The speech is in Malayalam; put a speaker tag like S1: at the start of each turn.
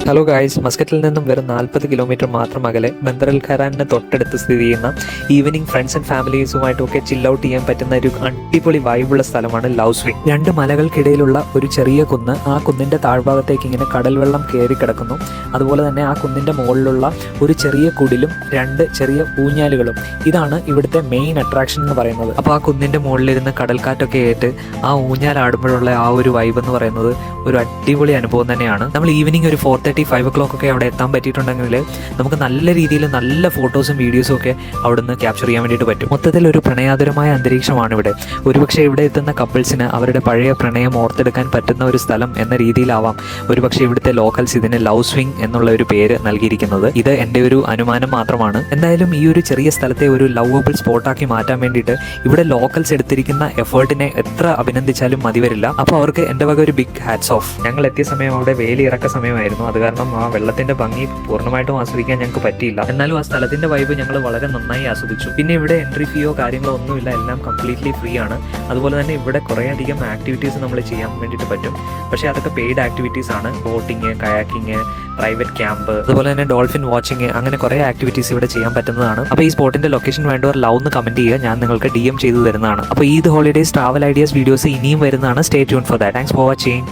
S1: ഹലോ ഗായ്സ്, മസ്കറ്റിൽ നിന്നും വെറും 40 കിലോമീറ്റർ മാത്രം അകലെ ബന്ദർ ഖരാനിന് തൊട്ടടുത്ത് സ്ഥിതി ചെയ്യുന്ന ഈവനിങ് ഫ്രണ്ട്സ് ആൻഡ് ഫാമിലീസുമായിട്ടൊക്കെ ചിൽ ഔട്ട് ചെയ്യാൻ പറ്റുന്ന ഒരു അടിപൊളി വൈബുള്ള സ്ഥലമാണ് ലൗസ്വിങ്. 2 മലകൾക്കിടയിലുള്ള ഒരു ചെറിയ കുന്ന്, ആ കുന്നിന്റെ താഴ്ഭാഗത്തേക്ക് ഇങ്ങനെ കടൽ വെള്ളം കയറി കിടക്കുന്നു. അതുപോലെ തന്നെ ആ കുന്നിന്റെ മുകളിലുള്ള ഒരു ചെറിയ കുടിലും 2 ചെറിയ ഊഞ്ഞാലുകളും, ഇതാണ് ഇവിടുത്തെ മെയിൻ അട്രാക്ഷൻ എന്ന് പറയുന്നത്. അപ്പോൾ ആ കുന്നിന്റെ മുകളിലിരുന്ന് കടൽക്കാറ്റൊക്കെ ഏറ്റ് ആ ഊഞ്ഞാലാടുമ്പോഴുള്ള ആ ഒരു വൈബ് എന്ന് പറയുന്നത് ഒരു അടിപൊളി അനുഭവം തന്നെയാണ്. നമ്മൾ ഈവനിങ് ഒരു 4:30-5 o'clock ഒക്കെ അവിടെ എത്താൻ പറ്റിയിട്ടുണ്ടെങ്കിൽ നമുക്ക് നല്ല രീതിയിൽ നല്ല ഫോട്ടോസും വീഡിയോസും ഒക്കെ അവിടുന്ന് ക്യാപ്ചർ ചെയ്യാൻ വേണ്ടിയിട്ട് പറ്റും. മൊത്തത്തിൽ ഒരു പ്രണയാതുരമായ അന്തരീക്ഷമാണ് ഇവിടെ. ഒരുപക്ഷെ ഇവിടെ എത്തുന്ന കപ്പിൾസിന് അവരുടെ പഴയ പ്രണയം ഓർത്തെടുക്കാൻ പറ്റുന്ന ഒരു സ്ഥലം എന്ന രീതിയിലാവാം ഒരുപക്ഷെ ഇവിടുത്തെ ലോക്കൽസ് ഇതിന് ലൗസ്വിങ് എന്നുള്ള ഒരു പേര് നൽകിയിരിക്കുന്നത്. ഇത് എൻ്റെ ഒരു അനുമാനം മാത്രമാണ്. എന്തായാലും ഈ ഒരു ചെറിയ സ്ഥലത്തെ ഒരു ലവബിൾ സ്പോട്ടാക്കി മാറ്റാൻ വേണ്ടിയിട്ട് ഇവിടെ ലോക്കൽസ് എടുത്തിരിക്കുന്ന എഫേർട്ടിനെ എത്ര അഭിനന്ദിച്ചാലും മതി വരില്ല. അപ്പോൾ അവർക്ക് എൻ്റെ വക ഒരു ബിഗ് ഹാറ്റ്സ് ഓഫ്. ഞങ്ങൾ എത്തിയ സമയം അവിടെ വേലിയിറക്ക സമയമായിരുന്നു. അത് കാരണം ആ വെള്ളത്തിന്റെ ഭംഗി പൂർണ്ണമായിട്ടും ആസ്വദിക്കാൻ ഞങ്ങൾക്ക് പറ്റിയില്ല. എന്നാലും ആ സ്ഥലത്തിന്റെ വൈബ് ഞങ്ങൾ വളരെ നന്നായി ആസ്വദിച്ചു. പിന്നെ ഇവിടെ എൻട്രി ഫീയോ കാര്യങ്ങളോ ഒന്നുമില്ല, എല്ലാം കംപ്ലീറ്റ്ലി ഫ്രീ ആണ്. അതുപോലെ തന്നെ ഇവിടെ കുറേ അധികം ആക്ടിവിറ്റീസ് നമ്മൾ ചെയ്യാൻ വേണ്ടിയിട്ട് പറ്റും. പക്ഷേ അതൊക്കെ പെയ്ഡ് ആക്ടിവിറ്റീസ് ആണ്. ബോട്ടിങ്, കയാക്കിങ്, പ്രൈവറ്റ് ക്യാമ്പ്, അതുപോലെ തന്നെ ഡോൾഫിൻ വാച്ചിങ്, അങ്ങനെ കുറേ ആക്ടിവിറ്റീസ് ഇവിടെ ചെയ്യാൻ പറ്റുന്നതാണ്. അപ്പോൾ ഈ സ്പോട്ടിന്റെ ലൊക്കേഷൻ വേണ്ടവർ ലവ് എന്ന് കമന്റ് ചെയ്യുക, ഞാൻ നിങ്ങൾക്ക് DM ചെയ്തു തരുന്നതാണ്. അപ്പോൾ Eid holidays travel ideas videos ഇനിയും വരുന്നതാണ്. Stay tune for that. Thanks for watching.